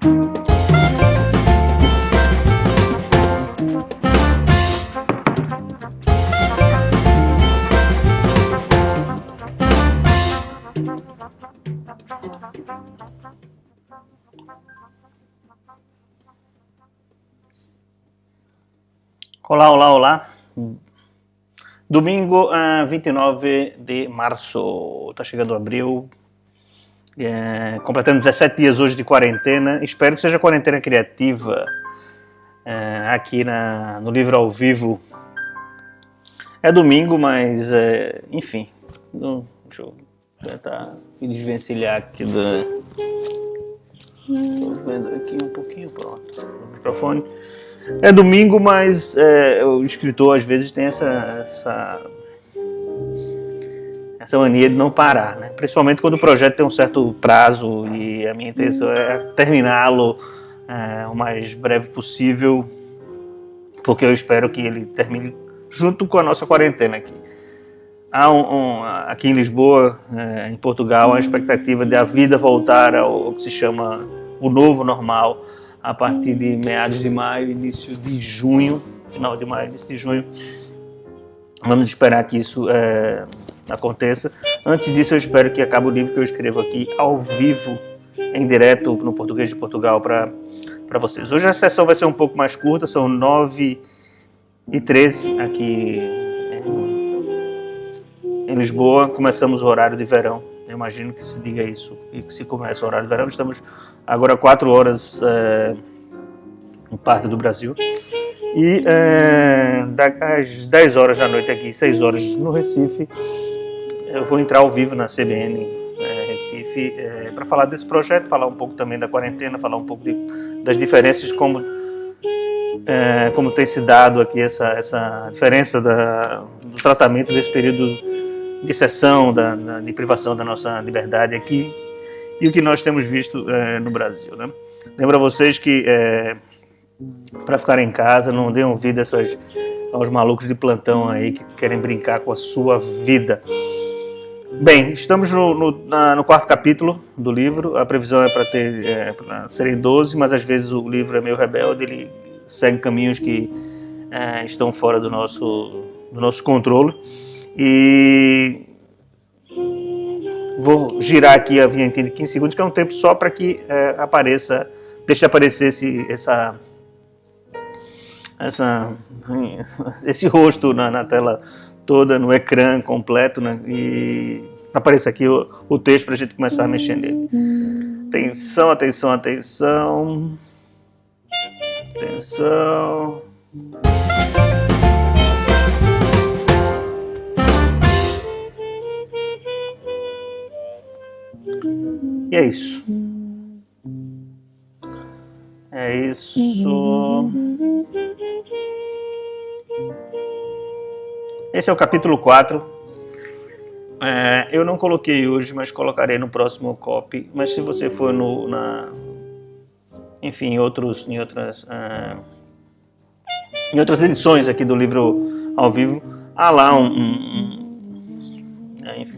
Olá, olá, olá. Domingo, 29 de março. Tá chegando abril. Completando 17 dias hoje de quarentena. Espero que seja quarentena criativa. Aqui no Livro ao Vivo. É domingo, mas enfim. Deixa eu tentar me desvencilhar aqui do. Estou vendo aqui um pouquinho, pronto. O microfone. É domingo, mas o escritor às vezes tem essa mania de não parar, né? Principalmente quando o projeto tem um certo prazo e a minha intenção é terminá-lo o mais breve possível, porque eu espero que ele termine junto com a nossa quarentena aqui. Há aqui em Lisboa, em Portugal, a expectativa de a vida voltar ao que se chama o novo normal, a partir de meados de maio, início de junho, final de maio, início de junho. Vamos esperar que isso aconteça. Antes disso, eu espero que acabe o livro que eu escrevo aqui ao vivo, em direto, no Português de Portugal, para vocês. Hoje a sessão vai ser um pouco mais curta, são 9h13 aqui em Lisboa. Começamos o horário de verão. Eu imagino que se diga isso e que se começa o horário de verão. Estamos agora 4 horas em parte do Brasil. E às 10 horas da noite aqui, 6 horas no Recife, eu vou entrar ao vivo na CBN Recife para falar desse projeto, falar um pouco também da quarentena, falar um pouco das diferenças, como tem se dado aqui essa diferença do tratamento desse período de exceção, de privação da nossa liberdade aqui, e o que nós temos visto no Brasil, né? Lembro a vocês que para ficar em casa, não deem ouvido aos malucos de plantão aí que querem brincar com a sua vida. Bem, estamos no quarto capítulo do livro. A previsão é para serem 12, mas às vezes o livro é meio rebelde, ele segue caminhos que estão fora do nosso controle. E vou girar aqui a vinheta de 15 segundos, que é um tempo só para que deixe aparecer esse rosto na tela toda, no ecrã completo, né? E apareça aqui o texto para a gente começar a mexer nele. Atenção, atenção, atenção. Atenção. E é isso. É isso. Esse é o capítulo 4. Eu não coloquei hoje, mas colocarei no próximo copy. Mas se você for em outras edições aqui do livro ao vivo, há lá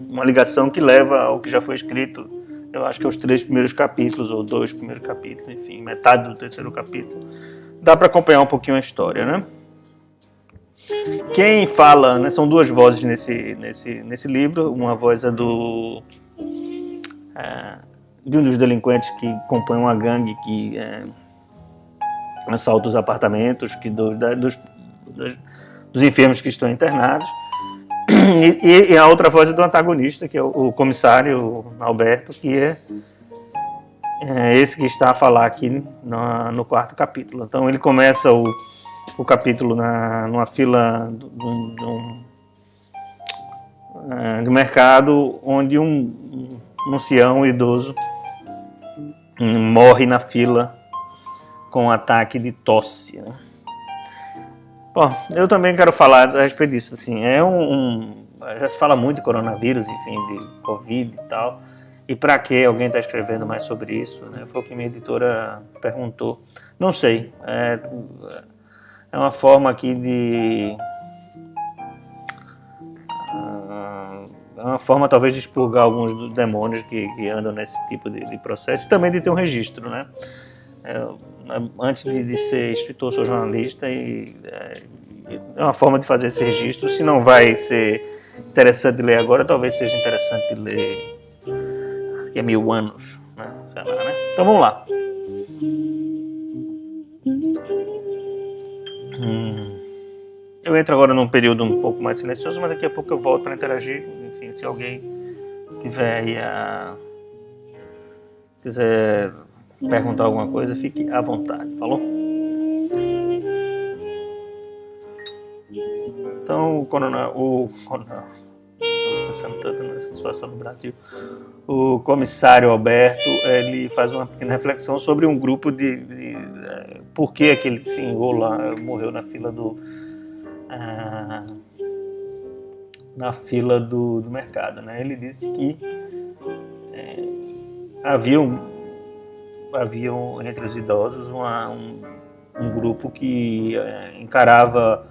uma ligação que leva ao que já foi escrito. Eu acho que é os 3 primeiros capítulos, ou 2 primeiros capítulos, enfim, metade do 3º capítulo. Dá para acompanhar um pouquinho a história, né? Quem fala, né, são 2 vozes nesse livro. Uma voz é de um dos delinquentes que compõe uma gangue que assalta os apartamentos dos enfermos que estão internados. E a outra voz é do antagonista, que é o comissário Alberto, que é esse que está a falar aqui no 4º capítulo. Então ele começa o capítulo numa fila de mercado, onde um ancião idoso morre na fila com um ataque de tosse, né? Bom, eu também quero falar a respeito disso, assim, já se fala muito de coronavírus, enfim, de Covid e tal, e para que alguém está escrevendo mais sobre isso, né? Foi o que minha editora perguntou. Não sei, é uma forma aqui é uma forma talvez de expurgar alguns dos demônios que andam nesse tipo de processo, e também de ter um registro, né? Antes de ser escritor, sou jornalista e é uma forma de fazer esse registro. Se não vai ser interessante de ler agora, talvez seja interessante de ler daqui a 1000 anos, né? Sei lá, né? Então vamos lá. Eu entro agora num período um pouco mais silencioso, mas daqui a pouco eu volto para interagir. Enfim, se alguém tiver aí quiser perguntar alguma coisa, fique à vontade, falou? Então, estou pensando tanto nessa situação no Brasil, o comissário Alberto, ele faz uma pequena reflexão sobre um grupo de por que aquele senhor lá morreu na fila do mercado, né? Ele disse que haviam entre os idosos um grupo que encarava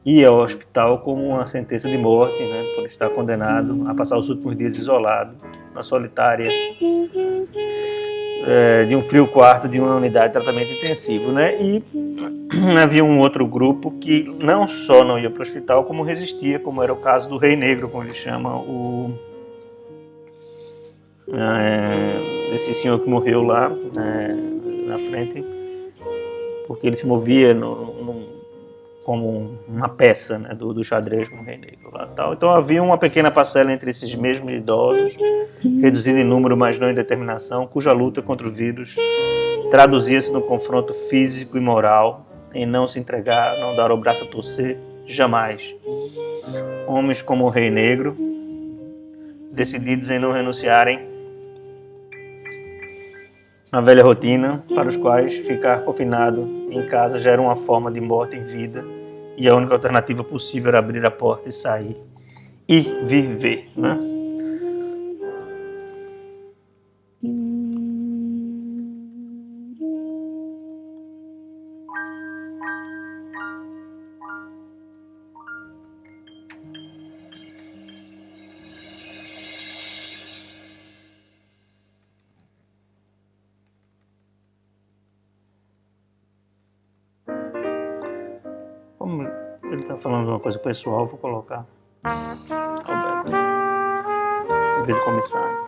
ir ao hospital como uma sentença de morte, né, por estar condenado a passar os últimos dias isolado, na solitária, de um frio quarto de uma unidade de tratamento intensivo, né? E havia um outro grupo que não só não ia para o hospital, como resistia, como era o caso do Rei Negro, como ele chama esse senhor que morreu lá na frente, porque ele se movia como uma peça, né, do xadrez com o Rei Negro lá, tal. Então havia uma pequena parcela entre esses mesmos idosos, reduzida em número, mas não em determinação, cuja luta contra o vírus traduzia-se num confronto físico e moral, em não se entregar, não dar o braço a torcer, jamais. Homens como o Rei Negro, decididos em não renunciarem à velha rotina, para os quais ficar confinado em casa já era uma forma de morte em vida, e a única alternativa possível era abrir a porta e sair e viver, né? Como ele está falando de uma coisa pessoal, vou colocar Alberto em vez de comissário.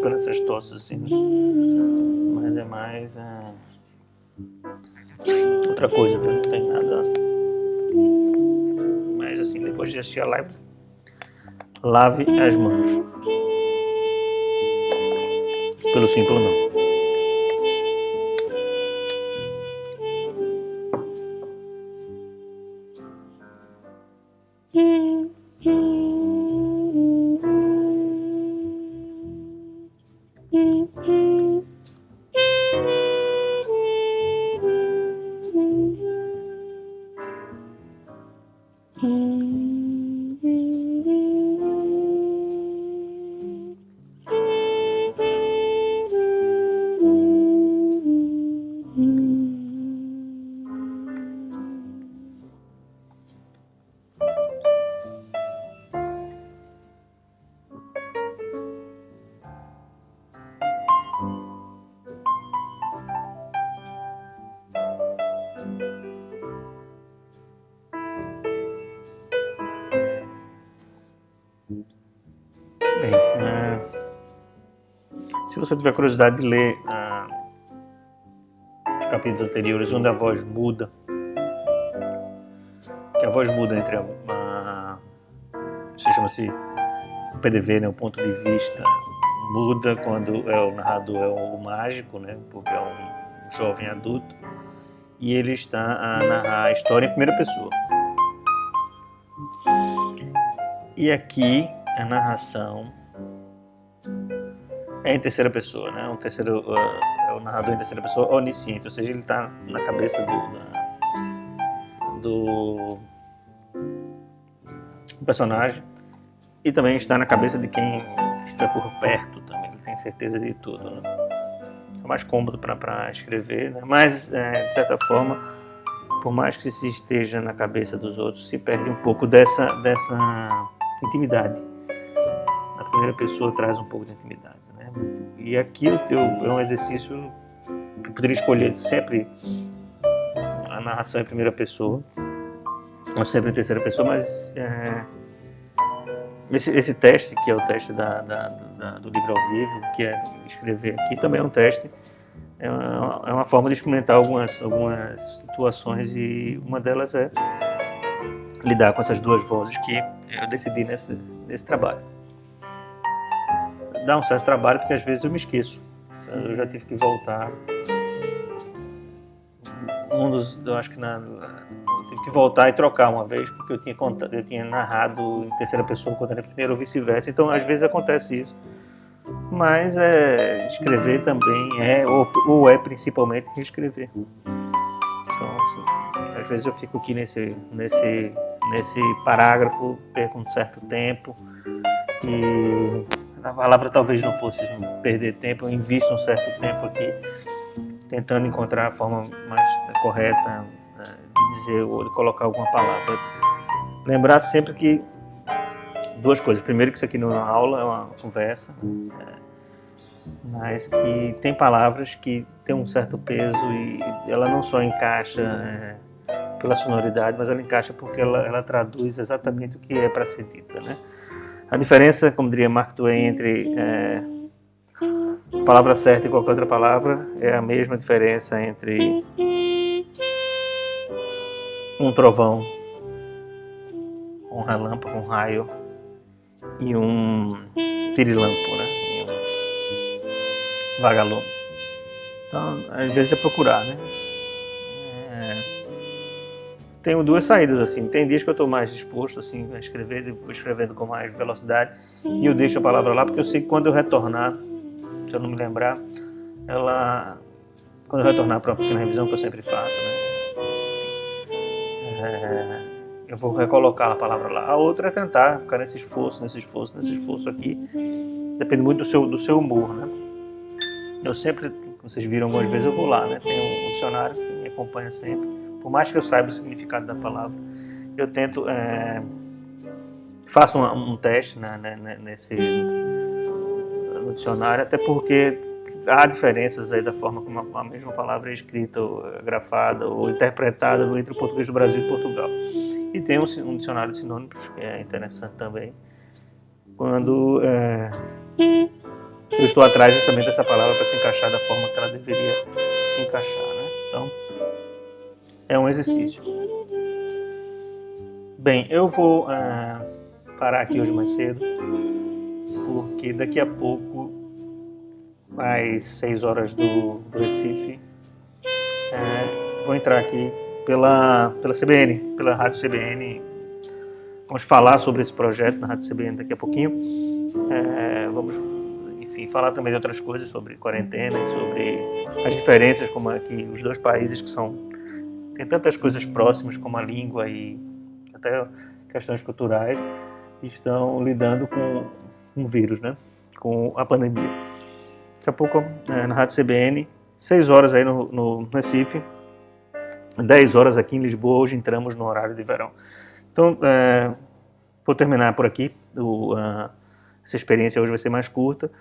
ficando essas tosses assim, né? Mas é mais outra coisa, não tem nada. Mas assim, depois de assistir a live, lave as mãos. Pelo sim, pelo não. Bem, se você tiver curiosidade de ler os capítulos anteriores, onde a voz muda, que a voz muda entre se chama-se o PDV, né, o ponto de vista, muda quando o narrador é o mágico, né, porque é um jovem adulto, e ele está a narrar a história em primeira pessoa. E aqui a narração é em terceira pessoa, né? O narrador em terceira pessoa onisciente, ou seja, ele está na cabeça do personagem e também está na cabeça de quem está por perto também. Ele tem certeza de tudo, né? É mais cômodo para escrever, né? Mas de certa forma, por mais que se esteja na cabeça dos outros, se perde um pouco dessa intimidade. Na primeira pessoa traz um pouco de intimidade, né? E aqui é um exercício que eu poderia escolher sempre a narração em primeira pessoa, ou sempre em terceira pessoa, mas esse teste, que é o teste do livro ao vivo, que é escrever aqui, também é um teste, é uma forma de experimentar algumas situações, e uma delas é lidar com essas duas vozes que eu decidi nesse trabalho. Dá um certo trabalho porque às vezes eu me esqueço. Eu já tive que voltar. Eu acho que eu tive que voltar e trocar uma vez porque eu tinha narrado em terceira pessoa quando era primeiro ou vice-versa. Então às vezes acontece isso. Mas escrever também ou é principalmente escrever. Então assim, às vezes eu fico aqui nesse parágrafo, perco um certo tempo e a palavra talvez não fosse perder tempo, eu invisto um certo tempo aqui tentando encontrar a forma mais correta de dizer ou de colocar alguma palavra. Lembrar sempre que duas coisas. Primeiro, que isso aqui não é uma aula, é uma conversa, mas que tem palavras que têm um certo peso e ela não só encaixa pela sonoridade, mas ela encaixa porque ela traduz exatamente o que é para ser dita, né? A diferença, como diria Mark Twain, entre palavra certa e qualquer outra palavra é a mesma diferença entre um trovão, um relâmpago, um raio e um pirilampo, né? E um vagalume. Então, às vezes é procurar, né? Tenho duas saídas, assim. Tem dias que eu estou mais disposto assim, a escrever, vou escrevendo com mais velocidade e eu deixo a palavra lá, porque eu sei que quando eu retornar, se eu não me lembrar, quando eu retornar para a pequena revisão que eu sempre faço, né, eu vou recolocar a palavra lá. A outra é tentar ficar nesse esforço aqui. Depende muito do seu humor, né? Eu sempre, como vocês viram algumas vezes, eu vou lá, né? Tem um dicionário que me acompanha sempre. Por mais que eu saiba o significado da palavra, eu tento, faço um teste, né, no dicionário, até porque há diferenças aí da forma como a mesma palavra é escrita, ou grafada, ou interpretada entre o português do Brasil e Portugal. E tem um dicionário de sinônimos, que é interessante também, quando eu estou atrás justamente dessa palavra para se encaixar da forma que ela deveria se encaixar, né? Então, é um exercício. Bem, eu vou parar aqui hoje mais cedo, porque daqui a pouco, às 6 horas do Recife, vou entrar aqui pela CBN, pela Rádio CBN. Vamos falar sobre esse projeto na Rádio CBN daqui a pouquinho. Vamos, enfim, falar também de outras coisas sobre quarentena e sobre as diferenças, como aqui os dois países que têm tantas coisas próximas, como a língua e até questões culturais, estão lidando com um vírus, né? Com a pandemia. Daqui a pouco, na Rádio CBN, 6 horas aí no Recife, 10 horas aqui em Lisboa. Hoje entramos no horário de verão. Então, vou terminar por aqui. Essa experiência hoje vai ser mais curta.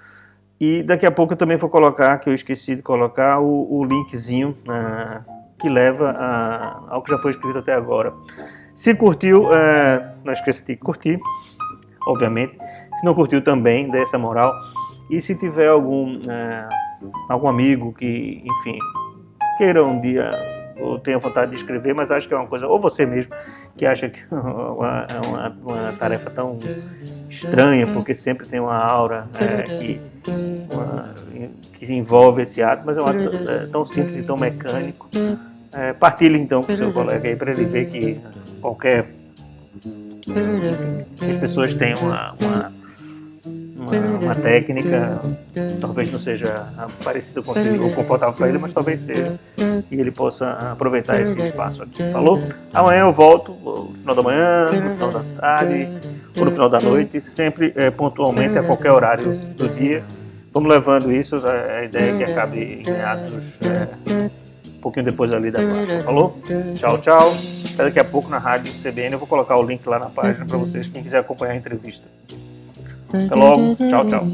E daqui a pouco eu também vou colocar, que eu esqueci de colocar, o linkzinho que leva ao que já foi escrito até agora. Se curtiu, não esqueça de curtir, obviamente. Se não curtiu também, dê essa moral. E se tiver algum amigo que, enfim, queira um dia ou tenha vontade de escrever, mas acha que é uma coisa, ou você mesmo, que acha que é uma tarefa tão estranha, porque sempre tem uma aura que envolve esse ato, mas é um ato tão simples e tão mecânico. Partilhe então com o seu colega aí, para ele ver que as pessoas têm uma técnica, talvez não seja parecida com ou confortável para ele, mas talvez seja, e ele possa aproveitar esse espaço aqui. Falou? Amanhã eu volto, no final da manhã, no final da tarde, ou no final da noite, sempre pontualmente a qualquer horário do dia. Vamos levando isso, a ideia é que acabe em atos um pouquinho depois ali da Páscoa. Falou? Tchau, tchau. Até daqui a pouco na Rádio CBN. Eu vou colocar o link lá na página para vocês, quem quiser acompanhar a entrevista. Até logo. Tchau, tchau.